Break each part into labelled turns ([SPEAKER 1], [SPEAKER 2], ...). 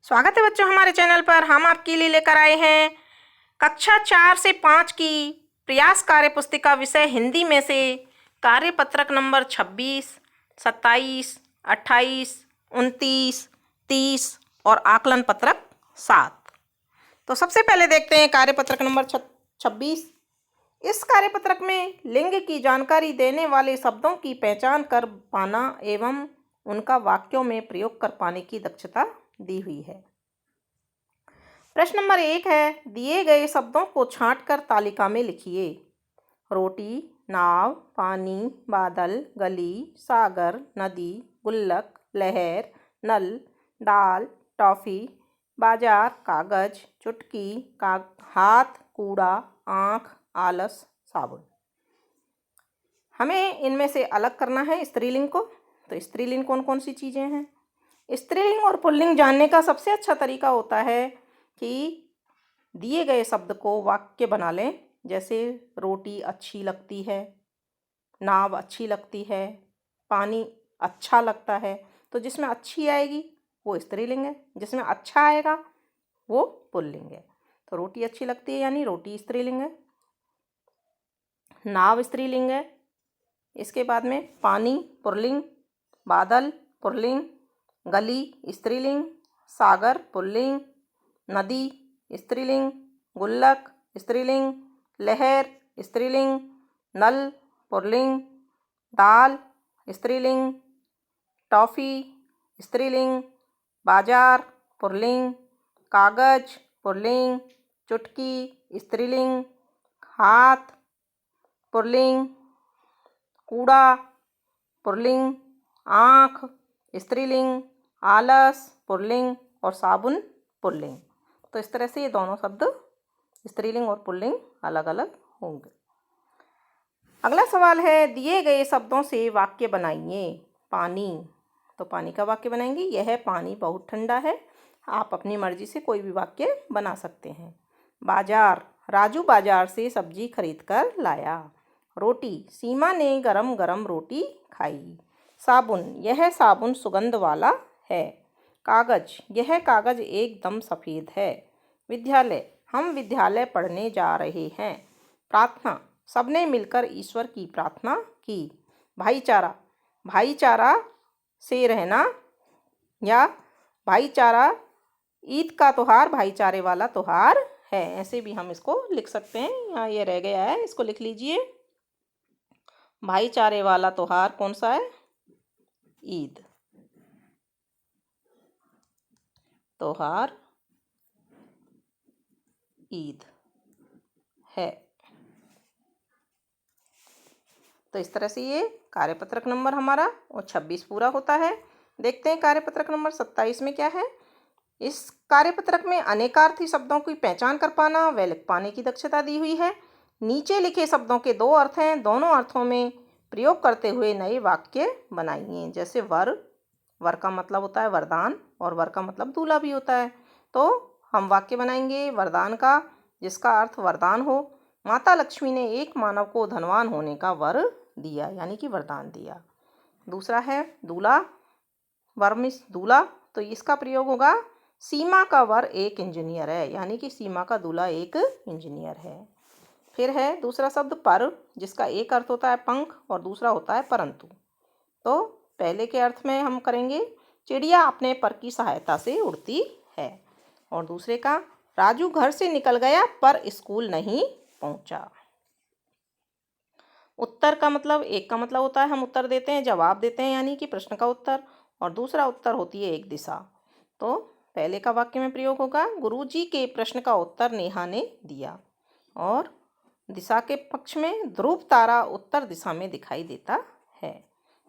[SPEAKER 1] स्वागत है बच्चों हमारे चैनल पर। हम आपके लिए लेकर आए हैं कक्षा 4 से 5 की प्रयास कार्य पुस्तिका विषय हिंदी में से कार्यपत्रक नंबर 26, 27, 28, 29, 30 और आकलन पत्रक 7। तो सबसे पहले देखते हैं कार्यपत्रक नंबर 26। इस कार्यपत्रक में लिंग की जानकारी देने वाले शब्दों की पहचान कर पाना एवं उनका वाक्यों में प्रयोग कर पाने की दक्षता दी हुई है। प्रश्न नंबर 1 है, दिए गए शब्दों को छांटकर तालिका में लिखिए। रोटी, नाव, पानी, बादल, गली, सागर, नदी, गुल्लक, लहर, नल, दाल, टॉफी, बाजार, कागज, चुटकी, हाथ, कूड़ा, आँख, आलस, साबुन। हमें इनमें से अलग करना है स्त्रीलिंग को। तो स्त्रीलिंग कौन कौन सी चीज़ें हैं? स्त्रीलिंग और पुल्लिंग जानने का सबसे अच्छा तरीका होता है कि दिए गए शब्द को वाक्य बना लें। जैसे रोटी अच्छी लगती है, नाव अच्छी लगती है, पानी अच्छा लगता है। तो जिसमें अच्छी आएगी वो स्त्रीलिंग है, जिसमें अच्छा आएगा वो पुल्लिंग है। तो रोटी अच्छी लगती है यानी रोटी स्त्रीलिंग है, नाव स्त्रीलिंग है। इसके बाद में पानी पुल्लिंग, बादल पुल्लिंग, गली स्त्रीलिंग, सागर पुल्लिंग, नदी स्त्रीलिंग, गुल्लक स्त्रीलिंग, लहर स्त्रीलिंग, नल पुल्लिंग, दाल स्त्रीलिंग, टॉफ़ी स्त्रीलिंग, बाजार पुल्लिंग, कागज पुल्लिंग, चुटकी स्त्रीलिंग, हाथ पुल्लिंग, कूड़ा पुल्लिंग, आँख स्त्रीलिंग, आलस पुल्लिंग और साबुन पुल्लिंग। तो इस तरह से ये दोनों शब्द स्त्रीलिंग और पुल्लिंग अलग अलग होंगे। अगला सवाल है, दिए गए शब्दों से वाक्य बनाइए। पानी, तो पानी का वाक्य बनाएंगे, यह पानी बहुत ठंडा है। आप अपनी मर्जी से कोई भी वाक्य बना सकते हैं। बाजार, राजू बाजार से सब्जी खरीद कर लाया। रोटी, सीमा ने गरम गरम रोटी खाई। साबुन, यह साबुन सुगंध वाला है। कागज, यह कागज एकदम सफ़ेद है। विद्यालय, हम विद्यालय पढ़ने जा रहे हैं। प्रार्थना, सबने मिलकर ईश्वर की प्रार्थना की। भाईचारा, भाईचारा से रहना या भाईचारा ईद का त्योहार भाईचारे वाला त्योहार है। ऐसे भी हम इसको लिख सकते हैं। यहाँ ये रह गया है, इसको लिख लीजिए। भाईचारे वाला त्योहार कौन सा है? ईद। त्योहार ईद है। तो इस तरह से ये कार्यपत्रक नंबर हमारा 26 पूरा होता है। देखते हैं कार्यपत्रक नंबर 27 में क्या है। इस कार्यपत्रक में अनेकार्थी शब्दों की पहचान कर पाना व लिख पाने की दक्षता दी हुई है। नीचे लिखे शब्दों के 2 अर्थ हैं, दोनों अर्थों में प्रयोग करते हुए नए वाक्य बनाइए। जैसे वर, वर का मतलब होता है वरदान और वर का मतलब दूल्हा भी होता है। तो हम वाक्य बनाएंगे वरदान का, जिसका अर्थ वरदान हो। माता लक्ष्मी ने एक मानव को धनवान होने का वर दिया यानी कि वरदान दिया। दूसरा है दूल्हा, वर मिस दूल्हा, तो इसका प्रयोग होगा सीमा का वर एक इंजीनियर है यानी कि सीमा का दूल्हा एक इंजीनियर है। फिर है दूसरा शब्द पर, जिसका एक अर्थ होता है पंख और दूसरा होता है परंतु। तो पहले के अर्थ में हम करेंगे चिड़िया अपने पर की सहायता से उड़ती है, और दूसरे का राजू घर से निकल गया पर स्कूल नहीं पहुंचा। उत्तर का मतलब, एक का मतलब होता है हम उत्तर देते हैं, जवाब देते हैं यानी कि प्रश्न का उत्तर, और दूसरा उत्तर होती है एक दिशा। तो पहले का वाक्य में प्रयोग होगा गुरुजी के प्रश्न का उत्तर नेहा ने दिया, और दिशा के पक्ष में ध्रुव तारा उत्तर दिशा में दिखाई देता है।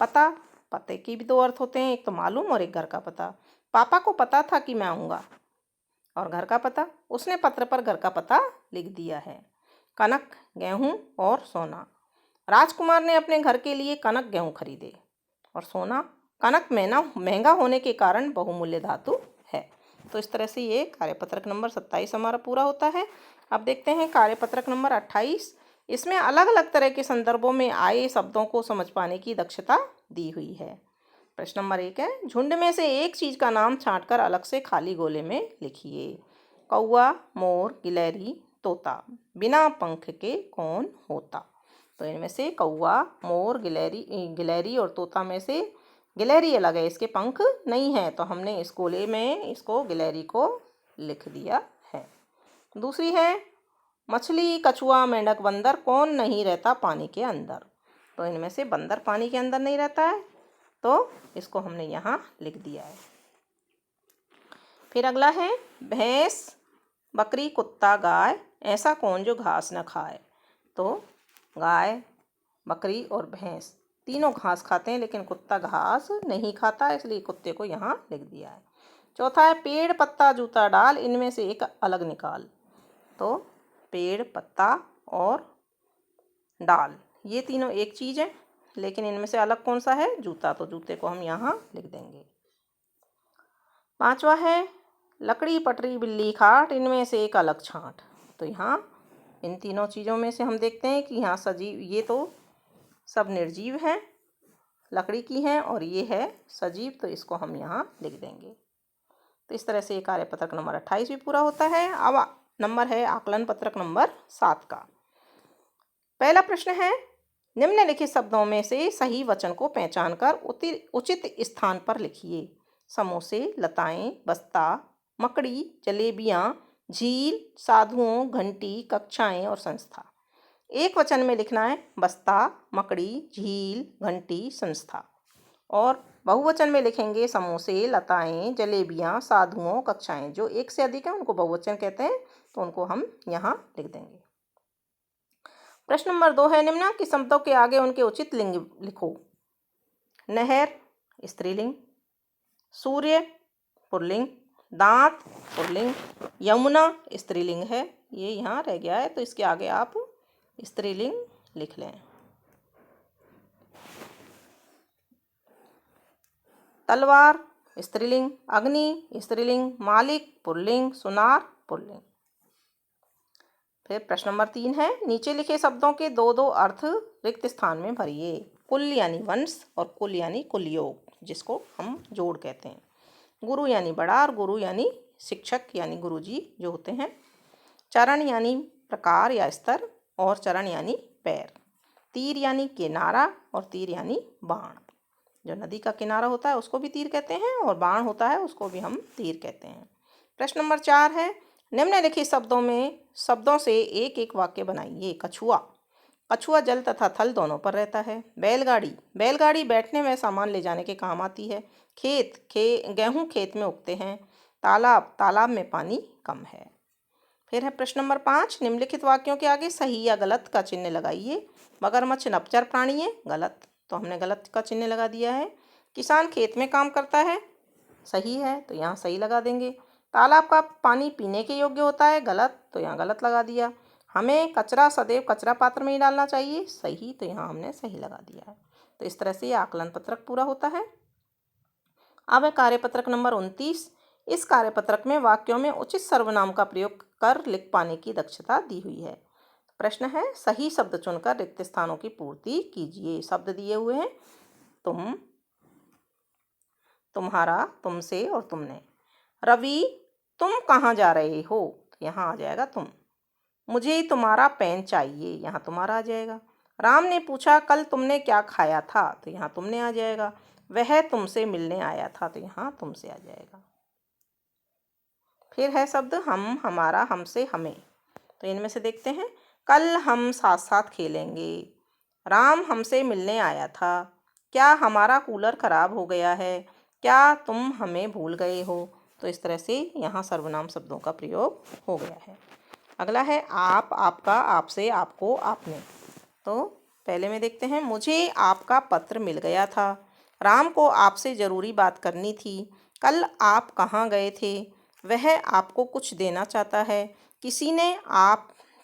[SPEAKER 1] पता, पते के भी 2 अर्थ होते हैं, एक तो मालूम और एक घर का पता। पापा को पता था कि मैं आऊँगा, और घर का पता, उसने पत्र पर घर का पता लिख दिया है। कनक, गेहूँ और सोना, राजकुमार ने अपने घर के लिए कनक गेहूँ खरीदे, और सोना, कनक महंगा होने के कारण बहुमूल्य धातु है। तो इस तरह से ये कार्यपत्रक नंबर 27 हमारा पूरा होता है। अब देखते हैं कार्यपत्रक नंबर 28। इसमें अलग अलग तरह के संदर्भों में आए शब्दों को समझ पाने की दक्षता दी हुई है। प्रश्न नंबर 1 है, झुंड में से एक चीज का नाम छांटकर अलग से खाली गोले में लिखिए। कौआ, मोर, गिलहरी, तोता। बिना पंख के कौन होता? तो इनमें से कौआ, मोर, गिलहरी और तोता में से गिलहरी अलग है, इसके पंख नहीं है, तो हमने इस गोले में इसको गिलहरी को लिख दिया है। दूसरी है, मछली, कछुआ, मेंढक, बंदर कौन नहीं रहता पानी के अंदर? तो इनमें से बंदर पानी के अंदर नहीं रहता है, तो इसको हमने यहाँ लिख दिया है। फिर अगला है, भैंस, बकरी, कुत्ता, गाय, ऐसा कौन जो घास न खाए? तो गाय, बकरी और भैंस तीनों घास खाते हैं, लेकिन कुत्ता घास नहीं खाता, इसलिए कुत्ते को यहाँ लिख दिया है। चौथा है, पेड़, पत्ता, जूता, डाल, इनमें से एक अलग निकाल। तो पेड़, पत्ता और डाल ये तीनों एक चीज़ है, लेकिन इनमें से अलग कौन सा है? जूता, तो जूते को हम यहाँ लिख देंगे। पांचवा है, लकड़ी, पटरी, बिल्ली, खाट, इनमें से एक अलग छांट। तो यहाँ इन तीनों चीज़ों में से हम देखते हैं कि यहाँ सजीव, ये तो सब निर्जीव हैं, लकड़ी की हैं, और ये है सजीव, तो इसको हम यहाँ लिख देंगे। तो इस तरह से ये कार्यपत्रक नंबर 28 भी पूरा होता है। अब नंबर है आकलन पत्रक नंबर 7 का। पहला प्रश्न है, निम्नलिखित शब्दों में से सही वचन को पहचान कर उचित स्थान पर लिखिए। समोसे, लताएं, बस्ता, मकड़ी, जलेबियां, झील, साधुओं, घंटी, कक्षाएं और संस्था। एक वचन में लिखना है बस्ता, मकड़ी, झील, घंटी, संस्था, और बहुवचन में लिखेंगे समोसे, लताएं, जलेबियां, साधुओं, कक्षाएं। जो एक से अधिक है उनको बहुवचन कहते हैं, तो उनको हम यहाँ लिख देंगे। प्रश्न नंबर 2 है, निम्न के शब्दों के आगे उनके उचित लिंग लिखो। नहर, स्त्रीलिंग। सूर्य, पुल्लिंग। दांत, पुल्लिंग। यमुना, स्त्रीलिंग है, ये यहाँ रह गया है, तो इसके आगे आप स्त्रीलिंग लिख लें। तलवार, स्त्रीलिंग। अग्नि, स्त्रीलिंग। मालिक, पुल्लिंग। सुनार, पुल्लिंग। फिर प्रश्न नंबर 3 है, नीचे लिखे शब्दों के दो दो अर्थ रिक्त स्थान में भरिए। कुल यानी वंश, और कुल यानी कुलयोग, जिसको हम जोड़ कहते हैं। गुरु यानी बड़ा, और गुरु यानी शिक्षक यानी गुरुजी जो होते हैं। चरण यानी प्रकार या स्तर, और चरण यानी पैर। तीर यानी किनारा, और तीर यानी बाण। जो नदी का किनारा होता है उसको भी तीर कहते हैं, और बाण होता है उसको भी हम तीर कहते हैं। प्रश्न नंबर 4 है, निम्नलिखित शब्दों से एक एक वाक्य बनाइए। कछुआ, कछुआ जल तथा थल दोनों पर रहता है। बैलगाड़ी, बैलगाड़ी बैठने में सामान ले जाने के काम आती है। खेत, गेहूं खेत में उगते हैं। तालाब, तालाब में पानी कम है। फिर है प्रश्न नंबर 5, निम्नलिखित वाक्यों के आगे सही या गलत का चिन्ह लगाइए। मगरमच्छ नभचर प्राणी है, गलत, तो हमने गलत का चिन्ह लगा दिया है। किसान खेत में काम करता है, सही है, तो यहाँ सही लगा देंगे। तालाब का पानी पीने के योग्य होता है, गलत, तो यहाँ गलत लगा दिया। हमें कचरा सदैव कचरा पात्र में ही डालना चाहिए, सही, तो यहाँ हमने सही लगा दिया है। तो इस तरह से ये आकलन पत्रक पूरा होता है। अब है कार्यपत्रक नंबर 29। इस कार्यपत्रक में वाक्यों में उचित सर्वनाम का प्रयोग कर लिख पाने की दक्षता दी हुई है। प्रश्न है, सही शब्द चुनकर रिक्त स्थानों की पूर्ति कीजिए। शब्द दिए हुए हैं, तुम, तुम्हारा, तुमसे और तुमने। रवि, तुम कहाँ जा रहे हो? तो यहाँ आ जाएगा तुम। मुझे तुम्हारा पेन चाहिए, यहाँ तुम्हारा आ जाएगा। राम ने पूछा, कल तुमने क्या खाया था? तो यहाँ तुमने आ जाएगा। वह तुमसे मिलने आया था, तो यहाँ तुमसे आ जाएगा। फिर है शब्द हम, हमारा, हमसे, हमें। तो इनमें से देखते हैं, कल हम साथ साथ खेलेंगे। राम हमसे मिलने आया था। क्या हमारा कूलर खराब हो गया है? क्या तुम हमें भूल गए हो? तो इस तरह से यहाँ सर्वनाम शब्दों का प्रयोग हो गया है। अगला है आप, आपका, आपसे, आपको, आपने। तो पहले में देखते हैं, मुझे आपका पत्र मिल गया था। राम को आपसे ज़रूरी बात करनी थी। कल आप कहाँ गए थे? वह आपको कुछ देना चाहता है।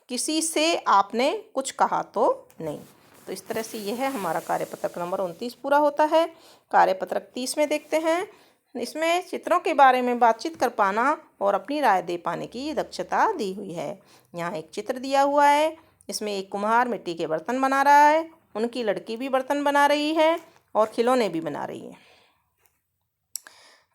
[SPEAKER 1] किसी से आपने कुछ कहा तो नहीं। तो इस तरह से यह है हमारा कार्यपत्रक नंबर 29 पूरा होता है। कार्यपत्रक 30 में देखते हैं, इसमें चित्रों के बारे में बातचीत कर पाना और अपनी राय दे पाने की दक्षता दी हुई है। यहाँ एक चित्र दिया हुआ है, इसमें एक कुम्हार मिट्टी के बर्तन बना रहा है, उनकी लड़की भी बर्तन बना रही है और खिलौने भी बना रही है।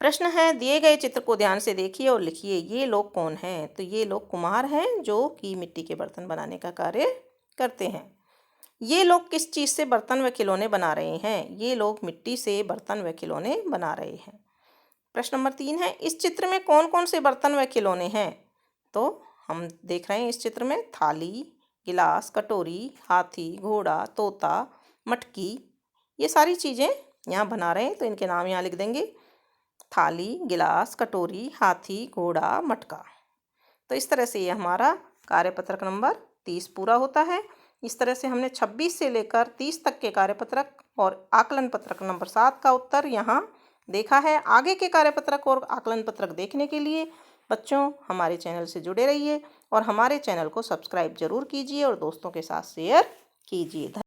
[SPEAKER 1] प्रश्न है, दिए गए चित्र को ध्यान से देखिए और लिखिए, ये लोग कौन हैं? तो ये लोग कुम्हार हैं जो कि मिट्टी के बर्तन बनाने का कार्य करते हैं। ये लोग किस चीज़ से बर्तन व खिलौने बना रहे हैं? ये लोग मिट्टी से बर्तन व खिलौने बना रहे हैं। प्रश्न नंबर 3 है, इस चित्र में कौन कौन से बर्तन व खिलौने हैं? तो हम देख रहे हैं इस चित्र में थाली, गिलास, कटोरी, हाथी, घोड़ा, तोता, मटकी, ये सारी चीज़ें यहाँ बना रहे हैं। तो इनके नाम यहाँ लिख देंगे, थाली, गिलास, कटोरी, हाथी, घोड़ा, मटका। तो इस तरह से ये हमारा कार्यपत्रक नंबर 30 पूरा होता है। इस तरह से हमने 26 से लेकर 30 तक के कार्यपत्रक और आकलन पत्रक नंबर 7 का उत्तर यहाँ देखा है। आगे के कार्यपत्रक और आकलन पत्रक देखने के लिए बच्चों हमारे चैनल से जुड़े रहिए और हमारे चैनल को सब्सक्राइब जरूर कीजिए और दोस्तों के साथ शेयर कीजिए।